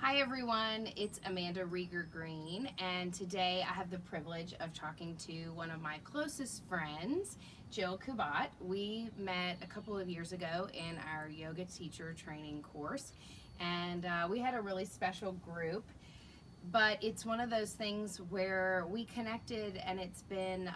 Hi everyone, it's Amanda Rieger Green, and today I have the privilege of talking to one of my closest friends, Jill Kubat. We met a couple of years ago in our yoga teacher training course, and we had a really special group. But it's one of those things where we connected, and it's been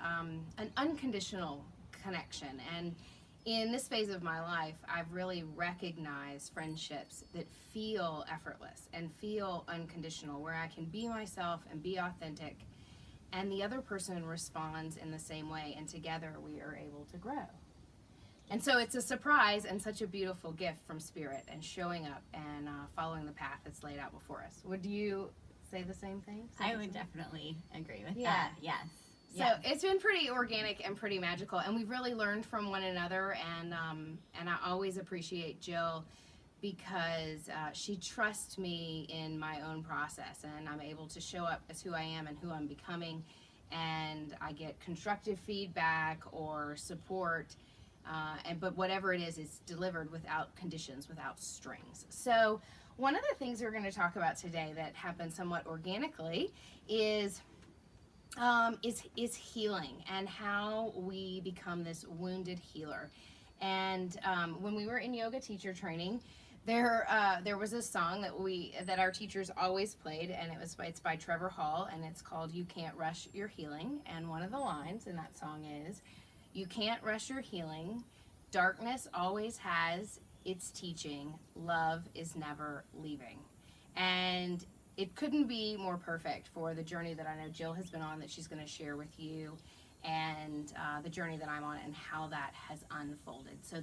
an unconditional connection. And in this phase of my life, I've really recognized friendships that feel effortless and feel unconditional, where I can be myself and be authentic, and the other person responds in the same way, and together we are able to grow. And so it's a surprise and such a beautiful gift from Spirit, and showing up and following the path that's laid out before us. Would you say the same thing? I would definitely agree with that. Yes. So it's been pretty organic and pretty magical, and we've really learned from one another. And I always appreciate Jill because she trusts me in my own process, and I'm able to show up as who I am and who I'm becoming, and I get constructive feedback or support. But whatever it is, it's delivered without conditions, without strings. So one of the things we're going to talk about today that happened somewhat organically is healing, and how we become this wounded healer. And when we were in yoga teacher training, there was a song that our teachers always played, and it's by Trevor Hall, and it's called "You Can't Rush Your Healing." And one of the lines in that song is, "You can't rush your healing. Darkness always has its teaching. Love is never leaving." And it couldn't be more perfect for the journey that I know Jill has been on, that she's going to share with you, and the journey that I'm on and how that has unfolded. So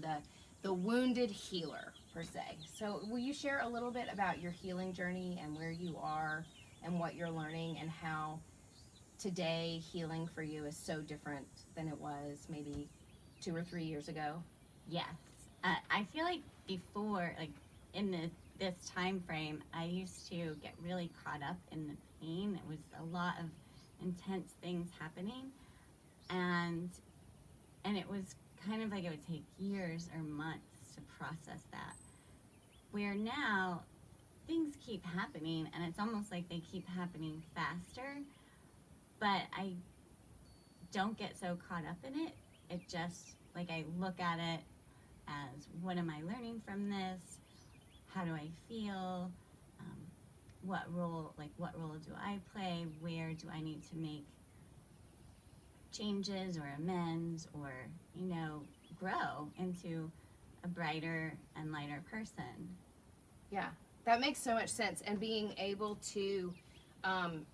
the wounded healer, per se. So will you share a little bit about your healing journey and where you are and what you're learning, and how today healing for you is so different than it was maybe 2 or 3 years ago? Yes. I feel like before, like in this time frame, I used to get really caught up in the pain. It was a lot of intense things happening, and it was kind of like it would take years or months to process that. Where now things keep happening, and it's almost like they keep happening faster, but I don't get so caught up in it. It just, like, I look at it as, what am I learning from this? How do I feel? What role do I play? Where do I need to make changes or amends, or, grow into a brighter and lighter person? Yeah, that makes so much sense. And being able to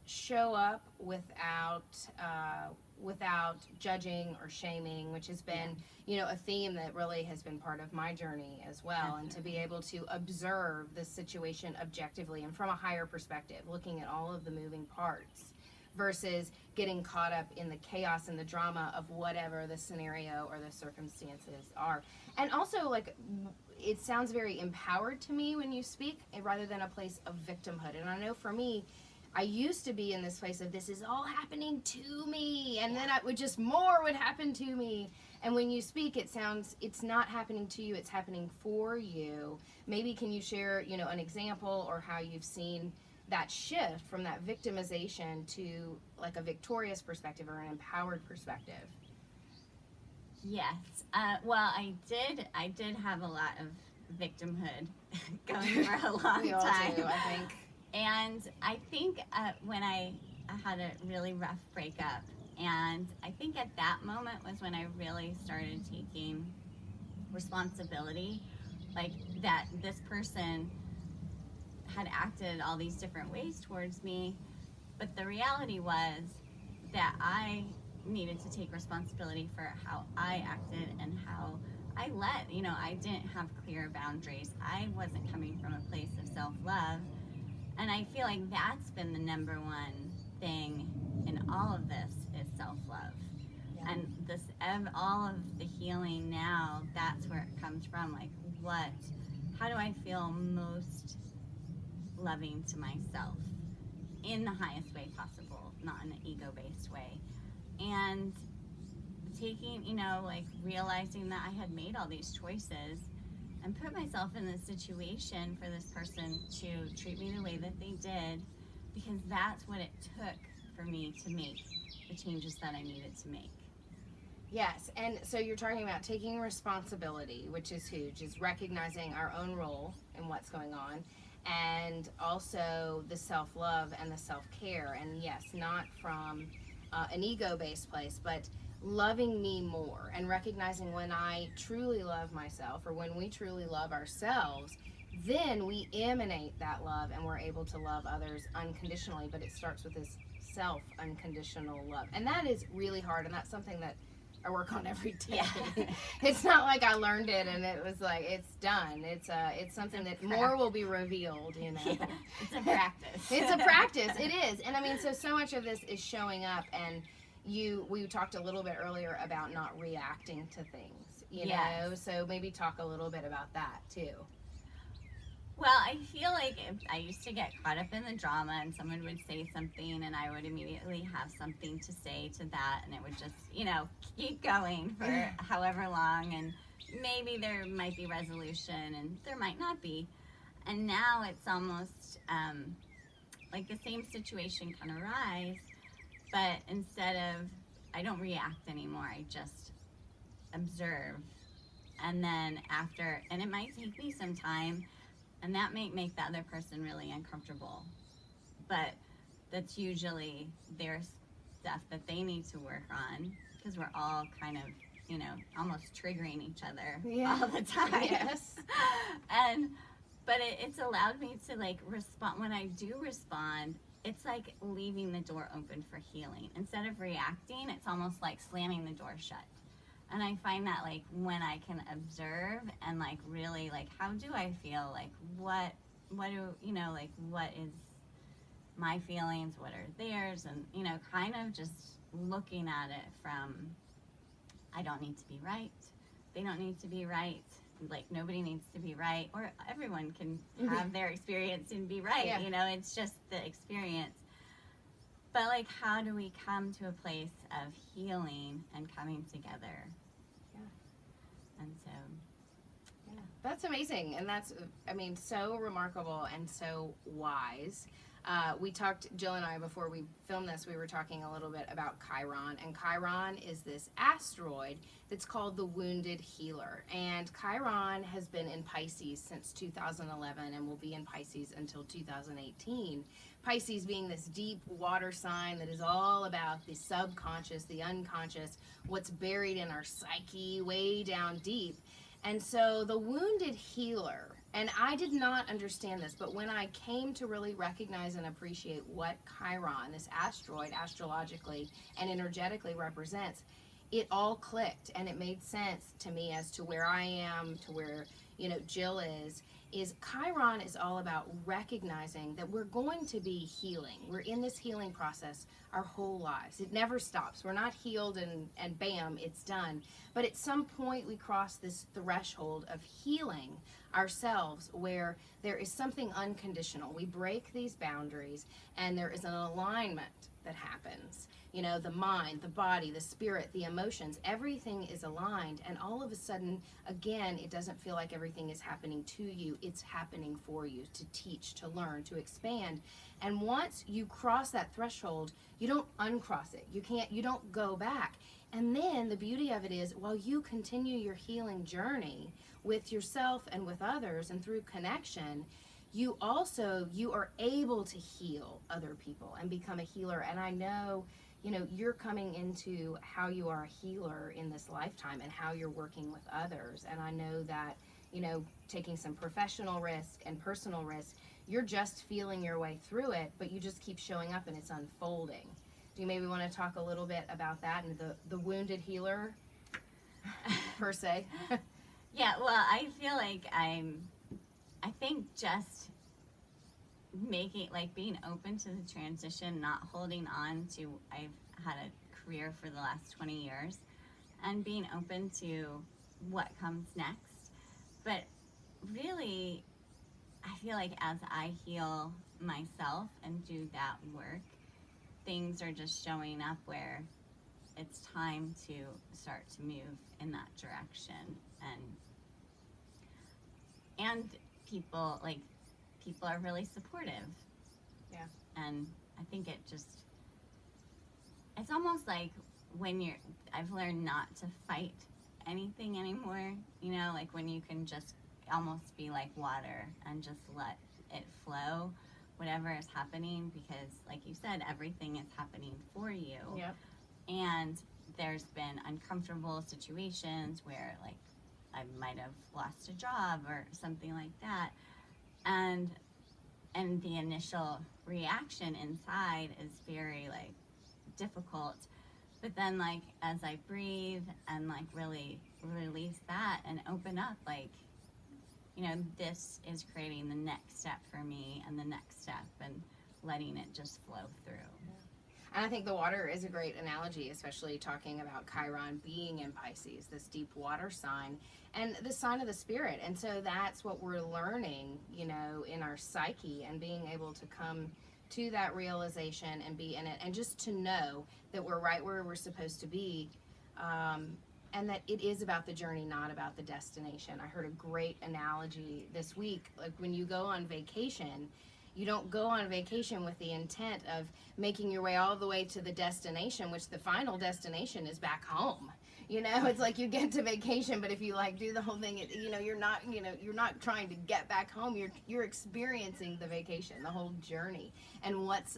show up without judging or shaming, which has been a theme that really has been part of my journey as well. Definitely. And to be able to observe the situation objectively and from a higher perspective, looking at all of the moving parts versus getting caught up in the chaos and the drama of whatever the scenario or the circumstances are. And also, like, it sounds very empowered to me when you speak, rather than a place of victimhood. And I know for me, I used to be in this place of, this is all happening to me, and then more would happen to me. And when you speak, it sounds, it's not happening to you, it's happening for you. Maybe can you share, an example, or how you've seen that shift from that victimization to like a victorious perspective or an empowered perspective? Yes. Well, I did have a lot of victimhood going for a long We all time. do, I think. And I think when I had a really rough breakup, and I think at that moment was when I really started taking responsibility, like that this person had acted all these different ways towards me, but the reality was that I needed to take responsibility for how I acted and how I I didn't have clear boundaries. I wasn't coming from a place of self-love. And I feel like that's been the number one thing in all of this, is self-love. Yeah. And all of the healing now, that's where it comes from. Like, how do I feel most loving to myself in the highest way possible, not in an ego-based way? And taking, realizing that I had made all these choices, and put myself in this situation for this person to treat me the way that they did, because that's what it took for me to make the changes that I needed to make. Yes, and so you're talking about taking responsibility, which is huge, is recognizing our own role in what's going on, and also the self-love and the self-care. And yes, not from an ego-based place, but loving me more and recognizing when I truly love myself, or when we truly love ourselves, then we emanate that love and we're able to love others unconditionally. But it starts with this self unconditional love, and that is really hard, and that's something that I work on every day. Yeah. It's not like I learned it and it was like it's done. It's something that more will be revealed, you know. Yeah, it's a practice. It's a practice. It is. And I mean, so much of this is showing up, and we talked a little bit earlier about not reacting to things, you Yes. know. So maybe talk a little bit about that too. Well, I feel like if I used to get caught up in the drama, and someone would say something and I would immediately have something to say to that, and it would just, keep going for however long, and maybe there might be resolution and there might not be. And now it's almost like the same situation can arise, but instead of, I don't react anymore, I just observe. And then after, and it might take me some time, and that may make the other person really uncomfortable. But that's usually their stuff that they need to work on, because we're all kind of, almost triggering each other all the time. Yes. But it's allowed me to respond. When I do respond, it's like leaving the door open for healing. Instead of reacting, it's almost like slamming the door shut. And I find that when I can observe and really how do I feel, what is my feelings, what are theirs, and kind of just looking at it from, I don't need to be right, they don't need to be right, nobody needs to be right, or everyone can have their experience and be right. Yeah. It's just the experience. But how do we come to a place of healing and coming together? And so, yeah, that's amazing, and that's, so remarkable and so wise. We talked, Jill and I, before we filmed this, we were talking a little bit about Chiron, and Chiron is this asteroid that's called the Wounded Healer, and Chiron has been in Pisces since 2011 and will be in Pisces until 2018. Pisces being this deep water sign that is all about the subconscious, the unconscious, what's buried in our psyche way down deep. And so the Wounded Healer, and I did not understand this, but when I came to really recognize and appreciate what Chiron, this asteroid, astrologically and energetically represents, it all clicked and it made sense to me as to where I am, to where, Jill is Chiron is all about recognizing that we're going to be healing. We're in this healing process our whole lives. It never stops. We're not healed and bam, it's done. But at some point we cross this threshold of healing ourselves where there is something unconditional. We break these boundaries and there is an alignment that happens. The mind, the body, the spirit, the emotions, everything is aligned, and all of a sudden, again, it doesn't feel like everything is happening to you. It's happening for you to teach, to learn, to expand. And once you cross that threshold, you don't uncross it. You don't go back. And then the beauty of it is, while you continue your healing journey with yourself and with others and through connection, you are able to heal other people and become a healer. And I know, you're coming into how you are a healer in this lifetime and how you're working with others. And I know that, taking some professional risk and personal risk, you're just feeling your way through it, but you just keep showing up and it's unfolding. Do you maybe want to talk a little bit about that and the Wounded Healer per se? Yeah, well, I feel like I think just making, being open to the transition, not holding on to, I've had a career for the last 20 years, and being open to what comes next. But really, I feel like as I heal myself and do that work, things are just showing up where it's time to start to move in that direction. And and people are really supportive. Yeah. And I think it's almost like I've learned not to fight anything anymore, like when you can just almost be like water and just let it flow, whatever is happening, because like you said, everything is happening for you. Yep. And there's been uncomfortable situations where like I might have lost a job or something like that, and the initial reaction inside is very like difficult, but then like as I breathe and like really release that and open up, like this is creating the next step for me and the next step, and letting it just flow through. And I think the water is a great analogy, especially talking about Chiron being in Pisces, this deep water sign, and the sign of the spirit. And so that's what we're learning, in our psyche, and being able to come to that realization and be in it, and just to know that we're right where we're supposed to be, and that it is about the journey, not about the destination. I heard a great analogy this week, like when you go on vacation, you don't go on vacation with the intent of making your way all the way to the destination, which the final destination is back home. It's like you get to vacation, but if you like do the whole thing, you're not trying to get back home. You're experiencing the vacation, the whole journey, and what's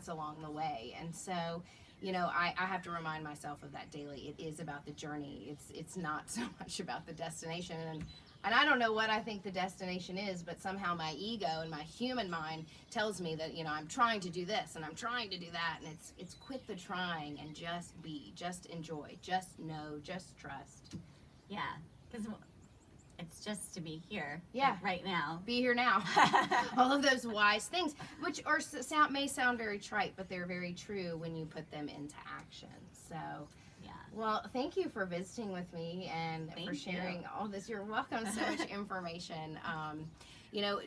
along the way. And so, I have to remind myself of that daily. It is about the journey. It's not so much about the destination. And I don't know what I think the destination is, but somehow my ego and my human mind tells me that, I'm trying to do this and I'm trying to do that. And it's quit the trying and just be, just enjoy, just know, just trust. Yeah, because it's just to be here. Yeah. Like right now. Be here now. All of those wise things, which may sound very trite, but they're very true when you put them into action. So... yeah. Well, thank you for visiting with me and Thank for sharing you. all this. You're welcome. So much information.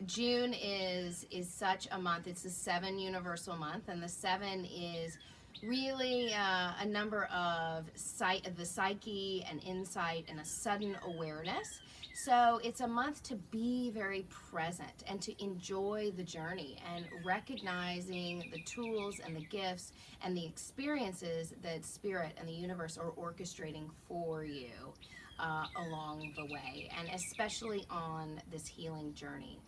June is such a month. It's the 7 universal month, and the 7 is really a number of the psyche and insight and a sudden awareness. So it's a month to be very present and to enjoy the journey, and recognizing the tools and the gifts and the experiences that Spirit and the universe are orchestrating for you along the way, and especially on this healing journey,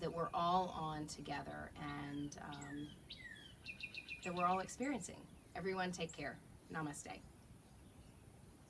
that we're all on together, and that we're all experiencing. Everyone take care. Namaste.